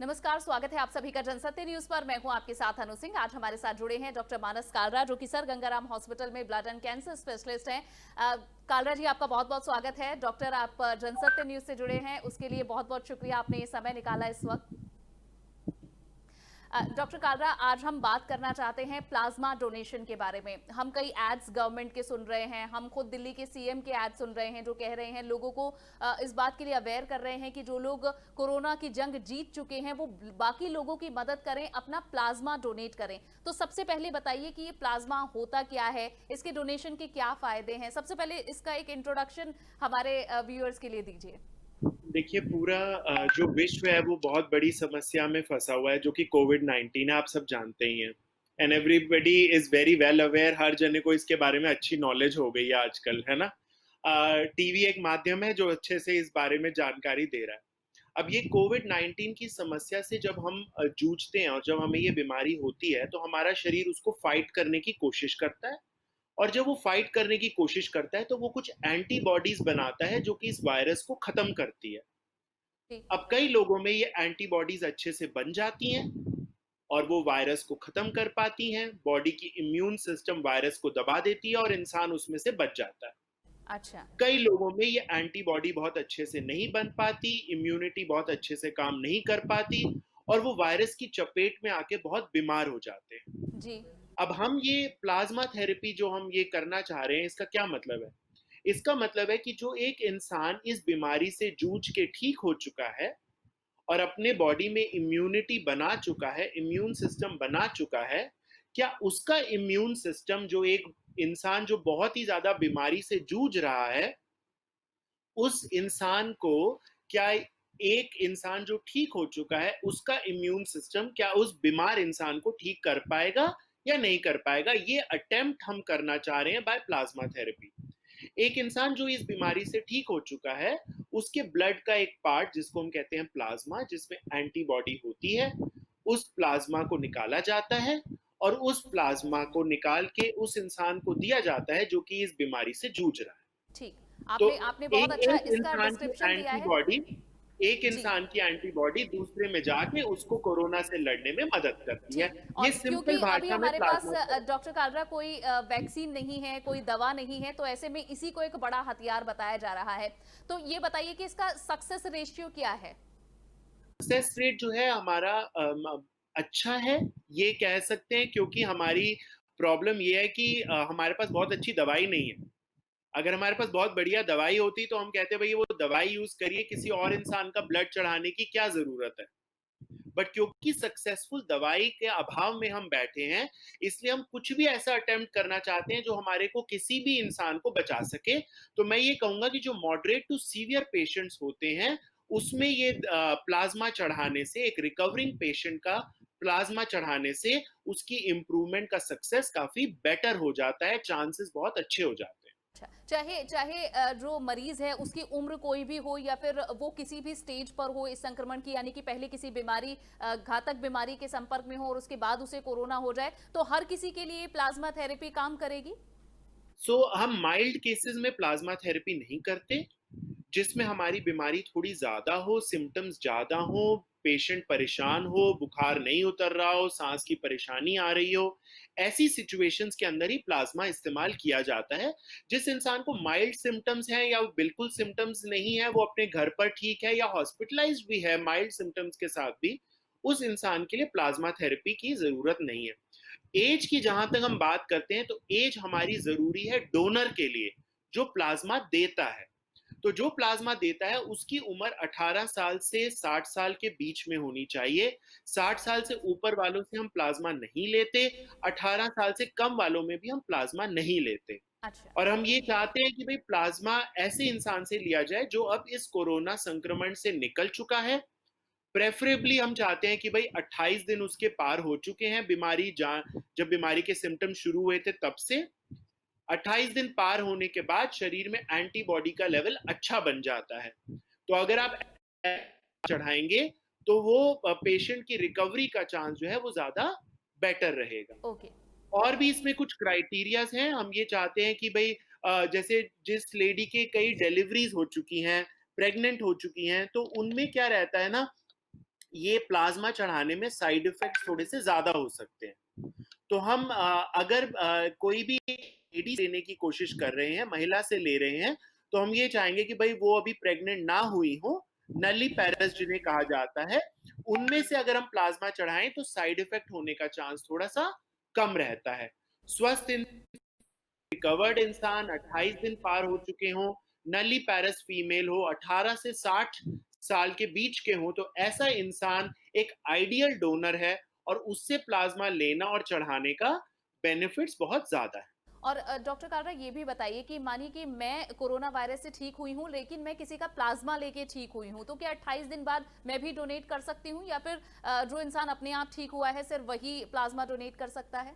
नमस्कार, स्वागत है आप सभी का जनसत्य न्यूज पर। मैं हूं आपके साथ अनु सिंह। आज हमारे साथ जुड़े हैं डॉक्टर मानस कालरा, जो कि सर गंगाराम हॉस्पिटल में ब्लड एंड कैंसर स्पेशलिस्ट हैं। कालरा जी, आपका बहुत बहुत स्वागत है। डॉक्टर, आप जनसत्य न्यूज से जुड़े हैं, उसके लिए बहुत बहुत शुक्रिया, आपने ये समय निकाला इस वक्त। डॉक्टर कालरा, आज हम बात करना चाहते हैं प्लाज्मा डोनेशन के बारे में। हम कई एड्स गवर्नमेंट के सुन रहे हैं, हम खुद दिल्ली के सीएम के एड सुन रहे हैं जो कह रहे हैं, लोगों को इस बात के लिए अवेयर कर रहे हैं कि जो लोग कोरोना की जंग जीत चुके हैं वो बाकी लोगों की मदद करें, अपना प्लाज्मा डोनेट करें। तो सबसे पहले बताइए कि ये प्लाज्मा होता क्या है, इसके डोनेशन के क्या फायदे हैं। सबसे पहले इसका एक इंट्रोडक्शन हमारे व्यूअर्स के लिए दीजिए। देखिए पूरा जो विश्व है वो बहुत बड़ी समस्या में फंसा हुआ है जो कि कोविड-19 है, आप सब जानते ही हैं। And everybody is very well aware, हर जने को इसके बारे में अच्छी नॉलेज हो गई है आजकल, है ना। टीवी एक माध्यम है जो अच्छे से इस बारे में जानकारी दे रहा है। अब ये कोविड-19 की समस्या से जब हम जूझते हैं और जब हमें ये बीमारी होती है तो हमारा शरीर उसको फाइट करने की कोशिश करता है। और जब वो फाइट करने की कोशिश करता है तो वो कुछ एंटीबॉडीज बनाता है जो कि इस वायरस को खत्म करती है। जी। अब कई लोगों में ये एंटीबॉडीज अच्छे से बन जाती हैं और वो वायरस को खत्म कर पाती हैं। बॉडी की इम्यून सिस्टम वायरस को दबा देती है और इंसान उसमें से बच जाता है। अच्छा। कई लोगों में ये एंटीबॉडी बहुत अच्छे से नहीं बन पाती, इम्यूनिटी बहुत अच्छे से काम नहीं कर पाती और वो वायरस की चपेट में आके बहुत बीमार हो जाते हैं। जी। अब हम ये प्लाज्मा थेरेपी जो हम ये करना चाह रहे हैं, इसका क्या मतलब है? इसका मतलब है कि जो एक इंसान इस बीमारी से जूझ के ठीक हो चुका है और अपने बॉडी में इम्यूनिटी बना चुका है, इम्यून सिस्टम बना चुका है, क्या उसका इम्यून सिस्टम, जो एक इंसान जो बहुत ही ज़्यादा बीमारी से जूझ रहा है, उस इंसान को क्या एक इंसान जो ठीक हो चुका है, उसका इम्यून सिस्टम क्या उस बीमार इंसान को ठीक कर पाएगा या नहीं कर पाएगा? ये अटेम्प्ट हम करना चाह रहे हैं बाय प्लाज्मा थेरेपी। एक इंसान जो इस बीमारी से ठीक हो चुका है, उसके ब्लड का एक पार्ट जिसको हम कहते हैं प्लाज्मा, जिसमें एंटीबॉडी होती है, उस प्लाज्मा को निकाला जाता है और उस प्लाज्मा को निकाल के उस इंसान को दिया जाता है जो कि इस बीमारी से जूझ रहा है। ठीक। तो आपने आपने बहुत एक अच्छा एक इसका इंसान की डिस्क्रिप्शन दिया है। एंटीबॉडी एक जी। इंसान की एंटीबॉडी दूसरे में जाके उसको कोरोना से लड़ने में मदद करती है। ठीक। और ये सिंपल क्योंकि अभी भाषा में हमारे पास प्लाज्मा थेरेपी। डॉक्टर कालरा कोई वैक्सीन नहीं है, कोई दवा नहीं है, तो ऐसे में इसी को एक बड़ा हथियार बताया जा रहा है। तो ये बताइए कि इसका सक्सेस रेशियो क्या है। सक्सेस रेट जो है हमारा अच्छा है, ये कह सकते हैं, क्योंकि हमारी प्रॉब्लम ये है कि हमारे पास बहुत अच्छी दवाई नहीं है। अगर हमारे पास बहुत बढ़िया दवाई होती तो हम कहते भई वो दवाई यूज़ करिए, किसी और इंसान का ब्लड चढ़ाने की क्या ज़रूरत है? बट क्योंकि सक्सेसफुल दवाई के अभाव में हम बैठे हैं, इसलिए हम कुछ भी ऐसा अटेम्प्ट करना चाहते हैं जो हमारे को किसी भी इंसान को बचा सके। तो मैं ये कहूँगा कि जो मॉडरेट टू सीवियर पेशेंट्स होते हैं, उसमें ये प्लाज़्मा चढ़ाने से, एक रिकवरिंग पेशेंट का प्लाज़्मा चढ़ाने से उसकी इम्प्रूवमेंट का सक्सेस काफ़ी बेटर हो जाता है, चांसेस बहुत अच्छे हो जाते हैं। अच्छा, चाहे चाहे जो मरीज है उसकी उम्र कोई भी हो या फिर वो किसी भी स्टेज पर हो इस संक्रमण की, यानी कि पहले किसी बीमारी, घातक बीमारी के संपर्क में हो और उसके बाद उसे कोरोना हो जाए, तो हर किसी के लिए प्लाज्मा थेरेपी काम करेगी। हम माइल्ड केसेस में प्लाज्मा थेरेपी नहीं करते। जिसमें हमारी बीमारी थोड़ी ज़्यादा हो, सिम्पटम्स ज़्यादा हो, पेशेंट परेशान हो, बुखार नहीं उतर रहा हो, सांस की परेशानी आ रही हो, ऐसी सिचुएशंस के अंदर ही प्लाज्मा इस्तेमाल किया जाता है। जिस इंसान को माइल्ड सिम्पटम्स हैं या बिल्कुल सिम्पटम्स नहीं है, वो अपने घर पर ठीक है या हॉस्पिटलाइज्ड भी है माइल्ड सिम्पटम्स के साथ भी, उस इंसान के लिए प्लाज्मा थेरेपी की ज़रूरत नहीं है। एज की जहां तक हम बात करते हैं तो एज हमारी जरूरी है डोनर के लिए, जो प्लाज्मा देता है। तो जो प्लाज्मा देता है उसकी उम्र 18 साल से 60 साल के बीच में होनी चाहिए। 60 साल से ऊपर वालों से हम प्लाज्मा नहीं लेते, 18 साल से कम वालों में भी हम प्लाज्मा नहीं लेते। अच्छा। और हम ये चाहते हैं कि भाई प्लाज्मा ऐसे इंसान से लिया जाए जो अब इस कोरोना संक्रमण से निकल चुका है। प्रेफरेबली हम चाहते हैं कि भाई 28 दिन उसके पार हो चुके हैं बीमारी, जब बीमारी के सिम्टम शुरू हुए थे तब से 28 दिन पार होने के बाद शरीर में एंटीबॉडी का लेवल अच्छा बन जाता है। तो अगर आप चढ़ाएंगे तो वो पेशेंट की रिकवरी का चांस जो है वो ज्यादा बेटर रहेगा। ओके। और भी इसमें कुछ क्राइटेरियाज हैं। हम ये चाहते हैं कि भाई जैसे जिस लेडी के कई डिलीवरीज हो चुकी हैं, प्रेग्नेंट हो चुकी हैं, तो उनमें क्या रहता है ना ये प्लाज्मा चढ़ाने में साइड इफेक्ट्स थोड़े से ज़्यादा हो सकते हैं। तो हम अगर कोई भी लेडी लेने की कोशिश कर रहे हैं, महिला से ले रहे हैं, तो हम ये चाहेंगे कि भाई वो अभी प्रेग्नेंट ना हुई हो, नल्लीपैरेस जिन्हें कहा जाता है, उनमें से अगर हम प्लाज्मा चढ़ाएं तो साइड इफेक्ट होने का चांस थोड़ा सा कम रहता है। स्वस्थ रिकवर्ड इंसान 28 दिन पार हो चुके हों, नल्लीपैरेस फीमेल हो, 18 से 60 साल के बीच के हों, तो ऐसा इंसान एक आइडियल डोनर है और उससे प्लाज्मा लेना और चढ़ाने का बेनिफिट्स बहुत ज्यादा है। और डॉक्टर कालरा ये भी बताइए कि मानिए कि मैं कोरोना वायरस से ठीक हुई हूँ लेकिन मैं किसी का प्लाज्मा लेके ठीक हुई हूँ, तो क्या 28 दिन बाद मैं भी डोनेट कर सकती हूँ या फिर जो इंसान अपने आप ठीक हुआ है सिर्फ वही प्लाज्मा डोनेट कर सकता है?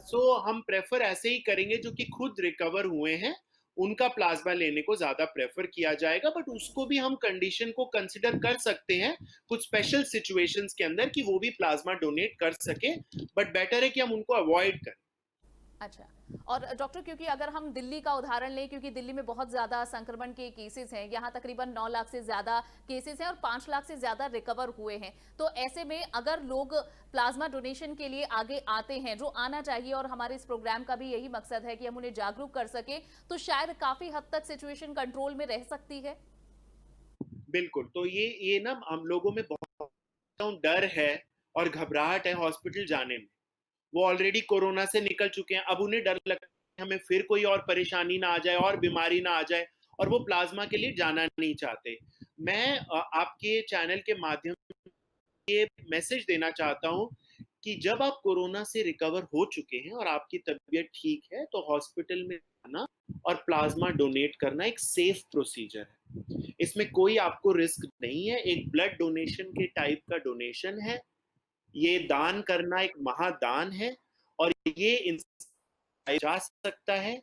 सो हम प्रेफर ऐसे ही करेंगे जो कि खुद रिकवर हुए हैं, उनका प्लाज्मा लेने को ज्यादा प्रेफर किया जाएगा, बट उसको भी हम कंडीशन को कंसिडर कर सकते हैं कुछ स्पेशल सिचुएशंस के अंदर कि वो भी प्लाज्मा डोनेट कर सके, बट बेटर है कि हम उनको अवॉइड करें। अच्छा। और डॉक्टर, क्योंकि अगर हम दिल्ली का उदाहरण लें, क्योंकि दिल्ली में बहुत ज़्यादा संक्रमण के केसेस हैं, यहाँ तकरीबन 9 लाख से ज़्यादा केसेस हैं और 5 लाख से ज़्यादा रिकवर हुए हैं, तो ऐसे में अगर लोग प्लाज्मा डोनेशन के लिए आगे आते हैं, जो आना चाहिए, और हमारे इस प्रोग्राम का भी यही मकसद है कि हम उन्हें जागरूक कर सके, तो शायद काफ़ी हद तक सिचुएशन कंट्रोल में रह सकती है। बिल्कुल, तो ये ना हम लोगों में बहुत डर है और घबराहट है हॉस्पिटल जाने में। वो ऑलरेडी कोरोना से निकल चुके हैं, अब उन्हें डर लगता है हमें फिर कोई और परेशानी ना आ जाए और बीमारी ना आ जाए, और वो प्लाज्मा के लिए जाना नहीं चाहते। मैं आपके चैनल के माध्यम से ये मैसेज देना चाहता हूँ कि जब आप कोरोना से रिकवर हो चुके हैं और आपकी तबीयत ठीक है, तो हॉस्पिटल में आना और प्लाज्मा डोनेट करना एक सेफ प्रोसीजर है। इसमें कोई आपको रिस्क नहीं है, एक ब्लड डोनेशन के टाइप का डोनेशन है। ये दान करना एक महादान है और ये इंसान जा सकता है।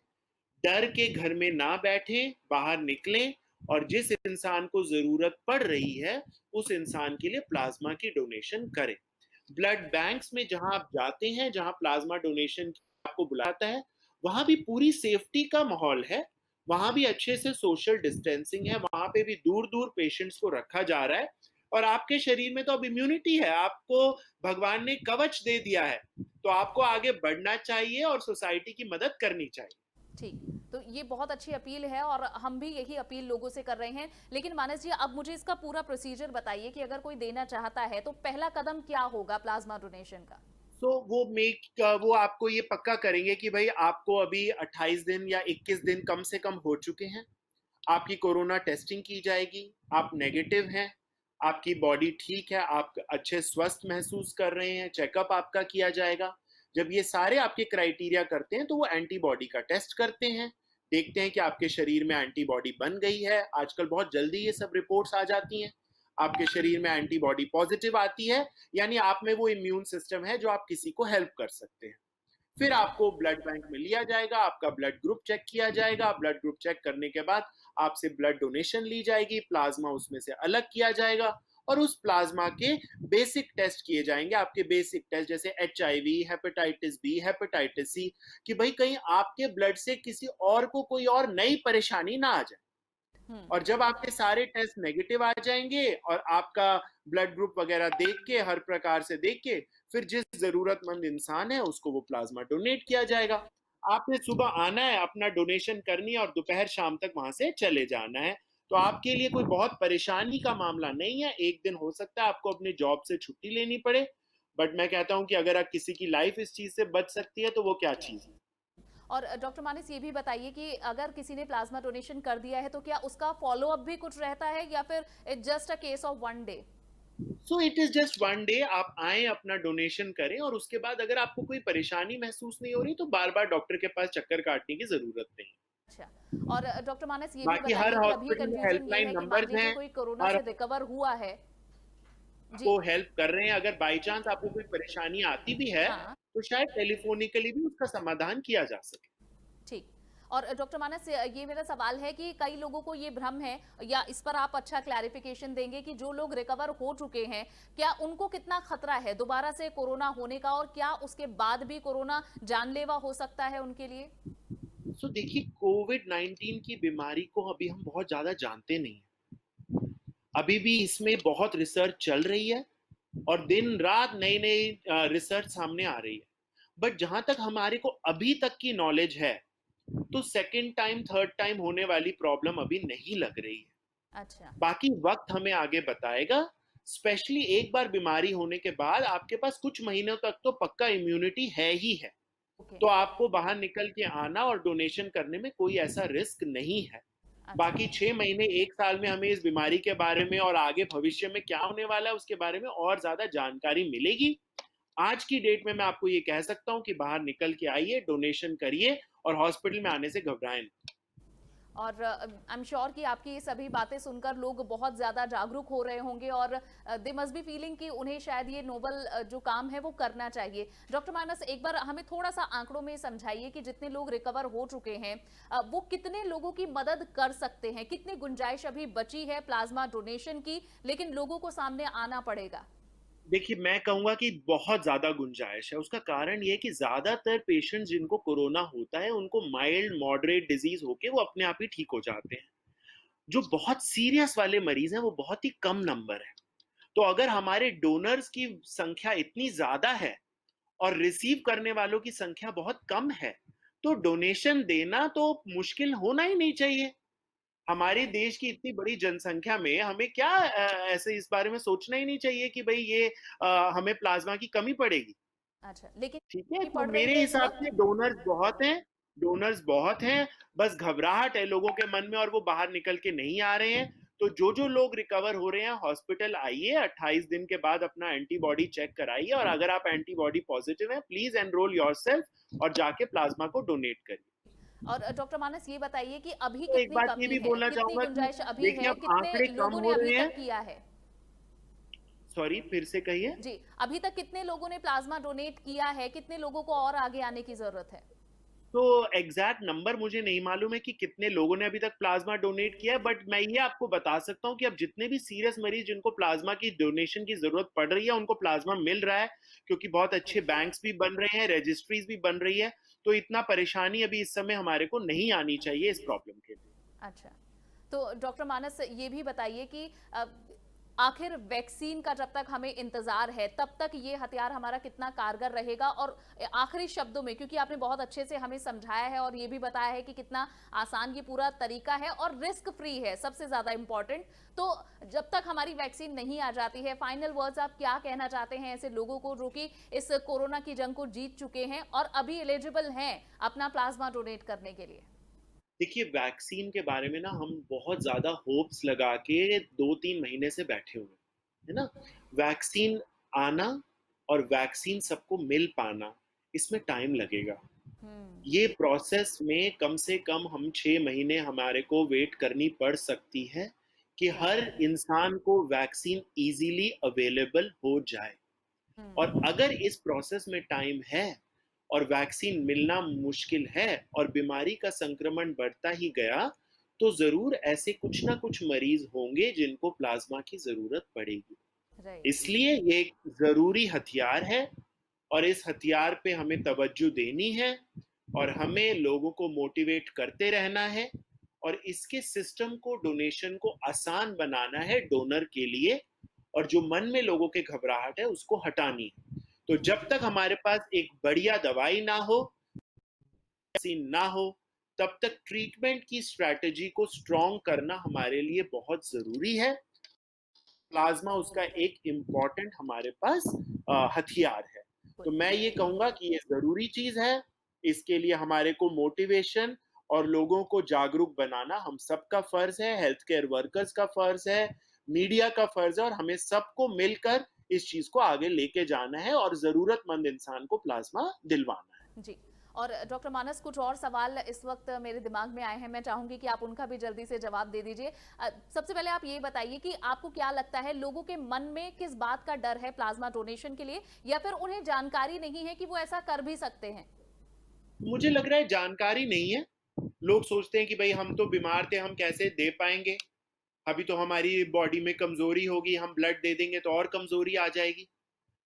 डर के घर में ना बैठें, बाहर निकलें और जिस इंसान को जरूरत पड़ रही है उस इंसान के लिए प्लाज्मा की डोनेशन करें। ब्लड बैंक्स में जहां आप जाते हैं, जहां प्लाज्मा डोनेशन आपको बुलाता है, वहां भी पूरी सेफ्टी का माहौल है, वहां भी अच्छे से सोशल डिस्टेंसिंग है, वहां पे भी दूर दूर पेशेंट्स को रखा जा रहा है। और आपके शरीर में तो अब इम्यूनिटी है, आपको भगवान ने कवच दे दिया है, तो आपको आगे बढ़ना चाहिए और सोसाइटी की मदद करनी चाहिए। ठीक, तो ये बहुत अच्छी अपील है और हम भी यही अपील लोगों से कर रहे हैं। लेकिन मानस जी, अब मुझे इसका पूरा प्रोसीजर बताइए कि अगर कोई देना चाहता है तो पहला कदम क्या होगा प्लाज्मा डोनेशन का? तो वो आपको ये पक्का करेंगे कि भाई आपको अभी 28 दिन या 21 दिन कम से कम हो चुके हैं, आपकी कोरोना टेस्टिंग की जाएगी, आप नेगेटिव हैं, आपकी बॉडी ठीक है, आप अच्छे स्वस्थ महसूस कर रहे हैं, चेकअप आपका किया जाएगा। जब ये सारे आपके क्राइटेरिया करते हैं तो वो एंटीबॉडी का टेस्ट करते हैं, देखते हैं कि आपके शरीर में एंटीबॉडी बन गई है। आजकल बहुत जल्दी ये सब रिपोर्ट्स आ जाती हैं, आपके शरीर में एंटीबॉडी पॉजिटिव आती है, यानी आप में वो इम्यून सिस्टम है जो आप किसी को हेल्प कर सकते हैं। फिर आपको ब्लड बैंक में लिया जाएगा, आपका ब्लड ग्रुप चेक किया जाएगा, ब्लड ग्रुप चेक करने के बाद आपसे ब्लड डोनेशन ली जाएगी, प्लाज्मा उसमें से अलग किया जाएगा और उस प्लाज्मा के बेसिक टेस्ट किए जाएंगे, आपके बेसिक टेस्ट जैसे HIV, hepatitis B, hepatitis C, कि भाई कहीं आपके ब्लड से किसी और को कोई और नई परेशानी ना आ जाए। और जब आपके सारे टेस्ट नेगेटिव आ जाएंगे और आपका ब्लड ग्रुप वगैरह देख के, हर प्रकार से देख के, फिर जिस जरूरतमंद इंसान है उसको वो प्लाज्मा डोनेट किया जाएगा। आपने सुबह आना है, अपना डोनेशन करनी है और दोपहर शाम तक वहां से चले जाना है। तो आपके लिए कोई बहुत परेशानी का मामला नहीं है। एक दिन हो सकता है आपको अपने जॉब से छुट्टी लेनी पड़े, बट मैं कहता हूं कि अगर आप किसी की लाइफ इस चीज से बच सकती है तो वो क्या चीज है। और डॉक्टर मानिस, ये भी बताइए कि अगर किसी ने प्लाज्मा डोनेशन कर दिया है तो क्या उसका फॉलो अप भी कुछ रहता है या फिर it's just a case of one day? So it is just one day, आप आए, अपना डोनेशन करें और उसके बाद अगर आपको कोई परेशानी महसूस नहीं हो रही तो बार बार डॉक्टर के पास चक्कर काटने की जरूरत नहीं। अच्छा। और डॉक्टर मानस, ये भी बाकी हर बताइए कि अभी हॉस्पिटल में कंफ्यूजन ये हेल्पलाइन है कि मान नंबर्स लीजिए हैं, कोई कोरोना हर से रिकवर हुआ है। जी। आपको हेल्प कर रहे हैं। अगर बाई चांस आपको कोई परेशानी आती भी है हाँ। तो शायद टेलीफोनिकली भी उसका समाधान किया जा सके। ठीक। और डॉक्टर मानस, ये मेरा सवाल है कि कई लोगों को ये भ्रम है, या इस पर आप अच्छा क्लैरिफिकेशन देंगे कि जो लोग रिकवर हो चुके हैं, क्या उनको कितना खतरा है दोबारा से कोरोना होने का, और क्या उसके बाद भी कोरोना जानलेवा हो सकता है उनके लिए? सो देखिए, कोविड-19 की बीमारी को अभी हम बहुत ज्यादा जानते नहीं हैं। अभी भी इसमें बहुत रिसर्च चल रही है, और दिन रात नई नई रिसर्च सामने आ रही है। बट जहां तक हमारे को अभी तक की नॉलेज है, तो सेकंड टाइम थर्ड टाइम होने वाली प्रॉब्लम अभी नहीं लग रही है। अच्छा। बाकी वक्त हमें आगे बताएगा। स्पेशली एक बार बीमारी होने के बाद आपके पास कुछ महीनों तक तो पक्का इम्यूनिटी है ही है, ओके। तो आपको बाहर निकल के आना और डोनेशन करने में कोई ऐसा रिस्क नहीं है। अच्छा। बाकी 6 महीने एक साल में हमें इस बीमारी के बारे में और आगे भविष्य में क्या होने वाला है उसके बारे में और ज्यादा जानकारी मिलेगी। आज की डेट में मैं आपको ये कह सकता हूँ कि बाहर निकल के आइए, डोनेशन करिए और हॉस्पिटल में आने से घबराएं। और आई एम श्योर कि आपकी ये सभी बातें सुनकर लोग बहुत ज़्यादा जागरूक हो रहे होंगे और दे मस्ट बी फीलिंग कि उन्हें शायद ये नोबल जो काम है वो करना चाहिए। डॉक्टर मानस, एक बार हमें थोड़ा सा आंकड़ों में समझाइए कि जितने लोग रिकवर हो चुके हैं वो कितने लोगों की मदद कर सकते हैं, कितनी गुंजाइश अभी बची है प्लाज्मा डोनेशन की, लेकिन लोगों को सामने आना पड़ेगा। देखिए, मैं कहूँगा कि बहुत ज़्यादा गुंजाइश है। उसका कारण ये है कि ज़्यादातर पेशेंट्स जिनको कोरोना होता है, उनको माइल्ड, मॉडरेट डिज़ीज़ होके वो अपने आप ही ठीक हो जाते हैं। जो बहुत सीरियस वाले मरीज़ हैं, वो बहुत ही कम नंबर है। तो अगर हमारे डोनर्स की संख्या इतनी ज़्यादा है और रिसीव करने वालों की संख्या बहुत कम है, तो डोनेशन देना तो मुश्किल होना ही नहीं चाहिए। हमारे देश की इतनी बड़ी जनसंख्या में हमें क्या ऐसे इस बारे में सोचना ही नहीं चाहिए कि भई ये हमें प्लाज़्मा की कमी पड़ेगी। अच्छा, लेकिन ठीक है? तो पड़ रही मेरे है इस हिसाब से वक्त। डोनर्स बहुत हैं, बस घबराहट है लोगों के मन में और वो बाहर निकल के नहीं आ रहे हैं। तो जो-जो लोग रिकवर हो रहे हैं, हॉस्पिटल आइए, 28 दिन के बाद अपना एंटीबॉडी चेक कराइए और अगर आप एंटीबॉडी पॉजिटिव हैं, प्लीज़ एनरोल योरसेल्फ और जाके प्लाज़्मा को डोनेट करिए। और डॉक्टर मानस, ये बताइए कि अभी तो एक कितनी बात ये कमी भी है, बोलना कितनी चाहूँगा कि गुंजाइश अभी देखिए है, अब कितने आंकड़े कम लोगों ने हो अभी रहे हैं। तक किया है? सॉरी, फिर से कहिए? जी, अभी तक कितने लोगों ने प्लाज्मा डोनेट किया है, कितने लोगों को और आगे आने की जरूरत है? तो एग्जैक्ट नंबर मुझे नहीं मालूम है कि कितने लोगों ने अभी तक प्लाज्मा डोनेट किया है, बट मैं ये आपको बता सकता हूँ कि अब जितने भी सीरियस मरीज जिनको प्लाज्मा की डोनेशन की जरूरत पड़ रही है उनको प्लाज्मा मिल रहा है, क्योंकि बहुत अच्छे बैंक्स भी बन रहे हैं, रजिस्ट्रीज भी बन रही है। तो इतना परेशानी अभी इस समय हमारे को नहीं आनी चाहिए इस प्रॉब्लम के लिए। अच्छा, तो डॉक्टर मानस, ये भी बताइए कि आखिर वैक्सीन का जब तक हमें इंतजार है तब तक ये हथियार हमारा कितना कारगर रहेगा, और आखिरी शब्दों में, क्योंकि आपने बहुत अच्छे से हमें समझाया है और ये भी बताया है कि कितना आसान ये पूरा तरीका है और रिस्क फ्री है, सबसे ज्यादा इंपॉर्टेंट। तो जब तक हमारी वैक्सीन नहीं आ जाती है, फाइनल वर्ड्स आप क्या कहना चाहते हैं ऐसे लोगों को जो कि इस कोरोना की जंग को जीत चुके हैं और अभी एलिजिबल हैं अपना प्लाज्मा डोनेट करने के लिए? देखिए, वैक्सीन के बारे में ना हम बहुत ज़्यादा होप्स लगा के 2-3 महीने से बैठे हुए हैं, है ना? वैक्सीन आना और वैक्सीन सबको मिल पाना, इसमें टाइम लगेगा। हम्म। ये प्रोसेस में कम से कम हम 6 महीने हमारे को वेट करनी पड़ सकती है कि हर राइट। इंसान को वैक्सीन ईज़िली अवेलेबल हो जाए। और हम्म। अगर इस प्रोसेस में टाइम है और वैक्सीन मिलना मुश्किल है और बीमारी का संक्रमण बढ़ता ही गया, तो ज़रूर ऐसे कुछ ना कुछ मरीज़ होंगे जिनको प्लाज़्मा की ज़रूरत पड़ेगी। राइट। इसलिए ये एक ज़रूरी हथियार है और इस हथियार पे हमें तवज्जो देनी है और हमें लोगों को मोटिवेट करते रहना है और इसके सिस्टम को, डोनेशन को आसान बनाना है डोनर के लिए, और जो मन में लोगों के घबराहट है उसको हटानी है। तो जब तक हमारे पास एक बढ़िया दवाई ना हो, वैक्सीन ना हो, तब तक ट्रीटमेंट की स्ट्रैटेजी को स्ट्रॉन्ग करना हमारे लिए बहुत ज़रूरी है। प्लाज्मा उसका एक इम्पॉर्टेंट हमारे पास हथियार है। तो मैं ये कहूँगा कि ये ज़रूरी चीज़ है। इसके लिए हमारे को मोटिवेशन और लोगों को जागरूक बनाना हम सबका फ़र्ज़ है, हेल्थ केयर वर्कर्स का फ़र्ज़ है, मीडिया का फ़र्ज़ है और हमें सबको मिलकर इस चीज़ को आगे लेके जाना है और ज़रूरतमंद इंसान को प्लाज्मा दिलवाना है। जी। और डॉक्टर मानस, कुछ और सवाल इस वक्त मेरे दिमाग में आए हैं, मैं चाहूंगी कि आप उनका भी जल्दी से जवाब दे दीजिए। सबसे पहले आप ये बताइए कि आपको क्या लगता है, लोगों के मन में किस बात का डर है प्लाज्मा डोनेशन के लिए, या फिर उन्हें जानकारी नहीं है कि वो ऐसा कर भी सकते हैं? मुझे लग रहा है जानकारी नहीं है। लोग सोचते हैं कि भई हम तो बीमार थे, हम कैसे दे पाएँगे? अभी तो हमारी बॉडी में कमज़ोरी होगी, हम ब्लड दे देंगे तो और कमज़ोरी आ जाएगी।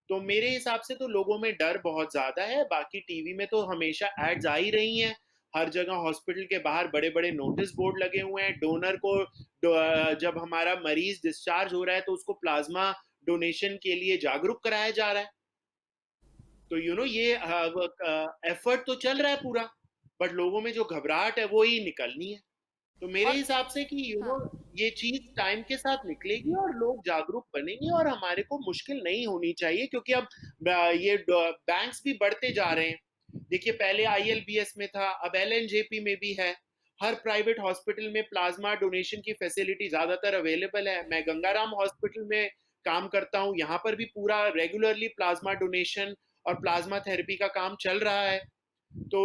तो मेरे हिसाब से तो लोगों में डर बहुत ज़्यादा है, बाकी टीवी में तो हमेशा एड्स आ ही रही हैं। हर जगह हॉस्पिटल के बाहर बड़े-बड़े नोटिस बोर्ड लगे हुए हैं। डोनर को जब हमारा मरीज़ डिस्चार्ज हो रहा है तो उसको प्लाज़्मा डोनेशन के लिए जागरूक कराया जा रहा है। तो ये एफर्ट तो चल रहा है पूरा, बट लोगों में जो घबराहट है वो ही निकलनी है। तो मेरे और हिसाब से कि हाँ, ये चीज टाइम के साथ निकलेगी और लोग जागरूक बनेंगे और हमारे को मुश्किल नहीं होनी चाहिए, क्योंकि अब ये बैंक्स भी बढ़ते जा रहे हैं। देखिए, पहले आईएलबीएस में था, अब एलएनजेपी में भी है। हर प्राइवेट हॉस्पिटल में प्लाज्मा डोनेशन की फैसिलिटी ज्यादातर अवेलेबल है। मैं गंगाराम हॉस्पिटल में काम करता हूँ, यहाँ पर भी पूरा रेगुलरली प्लाज्मा डोनेशन और प्लाज्मा थेरेपी का काम चल रहा है। तो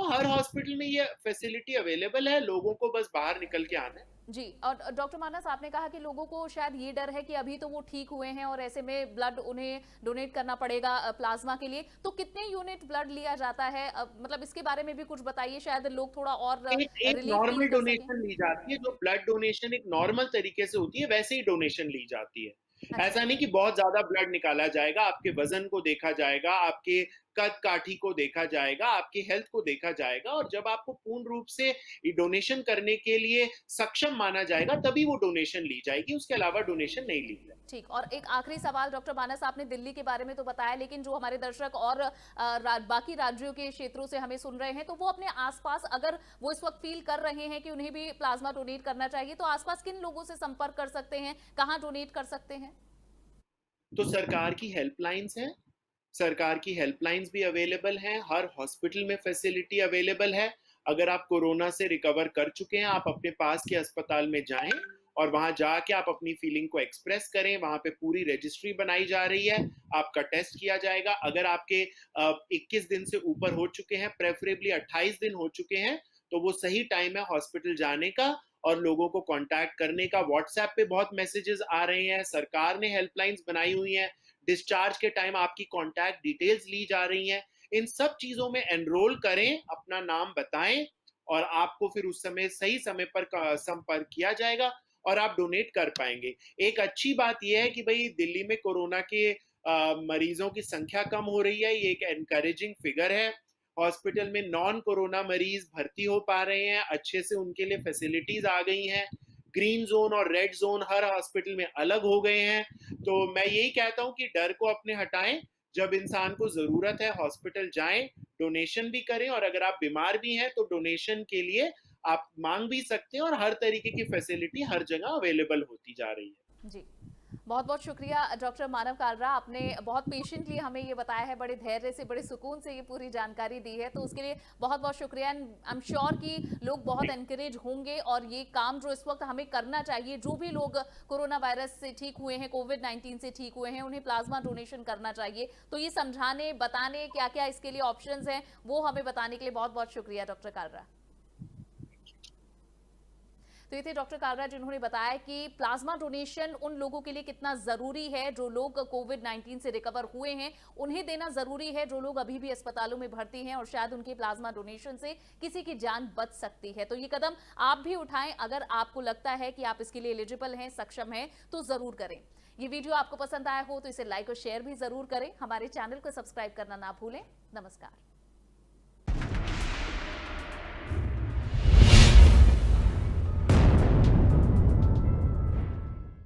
हर हॉस्पिटल में ये फैसिलिटी अवेलेबल है, लोगों को बस बाहर निकल के आना है। जी। और डॉक्टर मानस, आपने कहा कि लोगों को शायद ये डर है कि अभी तो वो ठीक हुए हैं और ऐसे में ब्लड उन्हें डोनेट करना पड़ेगा प्लाज्मा के लिए, तो कितने यूनिट ब्लड लिया जाता है? मतलब इसके बारे में भी कुछ बताइए, शायद लोग थोड़ा और एक एक रिलीफ फील नॉर्मल कर सकें। डोनेशन ली जाती है, जो ब्लड डोनेशन एक नॉर्मल तरीके से होती है, वैसे ही डोनेशन ली जाती है। अच्छा। ऐसा नहीं कि बहुत ज्यादा ब्लड निकाला जाएगा, आपके वजन को देखा जाएगा, आपके कद काठी को देखा जाएगा, आपकी हेल्थ को देखा जाएगा, और जब आपको पूर्ण रूप से डोनेशन करने के लिए सक्षम माना जाएगा तभी वो डोनेशन ली जाएगी, उसके अलावा डोनेशन नहीं ली जाएगी। ठीक। और एक आखिरी सवाल डॉक्टर मानस, आपने दिल्ली के बारे में तो बताया, लेकिन जो हमारे दर्शक और बाकी राज्यों के क्षेत्रों से हमें सुन रहे हैं, तो वो अपने आसपास, अगर वो इस वक्त फील कर रहे हैं कि उन्हें भी प्लाज्मा डोनेट करना चाहिए, तो आसपास किन लोगों से संपर्क कर सकते हैं, कहाँ डोनेट कर सकते हैं? तो सरकार की हेल्पलाइंस हैं, सरकार की हेल्पलाइंस भी अवेलेबल हैं, हर हॉस्पिटल में फैसिलिटी अवेलेबल है। अगर आप कोरोना से रिकवर कर चुके हैं, आप अपने पास के अस्पताल में जाएं और वहां जाके आप अपनी फीलिंग को एक्सप्रेस करें। वहां पे पूरी रजिस्ट्री बनाई जा रही है, आपका टेस्ट किया जाएगा। अगर आपके 21 दिन से ऊपर हो चुके हैं, प्रेफरेबली 28 दिन हो चुके हैं, तो वो सही टाइम है हॉस्पिटल जाने का और लोगों को कांटेक्ट करने का। व्हाट्सएप पे बहुत मैसेजेस आ रहे हैं, सरकार ने हेल्पलाइंस बनाई हुई हैं, डिस्चार्ज के टाइम आपकी कांटेक्ट डिटेल्स ली जा रही हैं। इन सब चीजों में एनरोल करें, अपना नाम बताएं और आपको फिर उस समय सही समय पर संपर्क किया जाएगा और आप डोनेट कर पाएंगे। एक अच्छी बात यह है कि भाई दिल्ली में कोरोना के मरीजों की संख्या कम हो रही है, ये एक एनकरेजिंग फिगर है। हॉस्पिटल में नॉन कोरोना मरीज भर्ती हो पा रहे हैं, अच्छे से उनके लिए फैसिलिटीज आ गई हैं। ग्रीन जोन और रेड जोन हर हॉस्पिटल में अलग हो गए हैं। तो मैं यही कहता हूं कि डर को अपने हटाएं, जब इंसान को जरूरत है हॉस्पिटल जाएं, डोनेशन भी करें, और अगर आप बीमार भी हैं तो डोनेशन के लिए आप मांग भी सकते हैं, और हर तरीके की फैसिलिटी हर जगह अवेलेबल होती जा रही है। जी। बहुत बहुत शुक्रिया डॉक्टर मानव कालरा, आपने बहुत पेशेंटली हमें ये बताया है, बड़े धैर्य से, बड़े सुकून से ये पूरी जानकारी दी है, तो उसके लिए बहुत बहुत शुक्रिया। एंड आई एम श्योर कि लोग बहुत एनकरेज होंगे और ये काम जो इस वक्त हमें करना चाहिए, जो भी लोग कोरोना वायरस से ठीक हुए हैं, कोविड-19 से ठीक हुए हैं, उन्हें प्लाज्मा डोनेशन करना चाहिए। तो ये समझाने, बताने क्या क्या इसके लिए ऑप्शंस हैं, वो हमें बताने के लिए बहुत बहुत शुक्रिया डॉक्टर कालरा। तो ये थे डॉक्टर कालरा, जिन्होंने बताया कि प्लाज्मा डोनेशन उन लोगों के लिए कितना जरूरी है जो लोग कोविड-19 से रिकवर हुए हैं, उन्हें देना जरूरी है। जो लोग अभी भी अस्पतालों में भर्ती हैं और शायद उनके प्लाज्मा डोनेशन से किसी की जान बच सकती है, तो ये कदम आप भी उठाएं। अगर आपको लगता है कि आप इसके लिए एलिजिबल हैं, सक्षम हैं, तो जरूर करें। ये वीडियो आपको पसंद आया हो तो इसे लाइक और शेयर भी जरूर करें। हमारे चैनल को सब्सक्राइब करना ना भूलें। नमस्कार।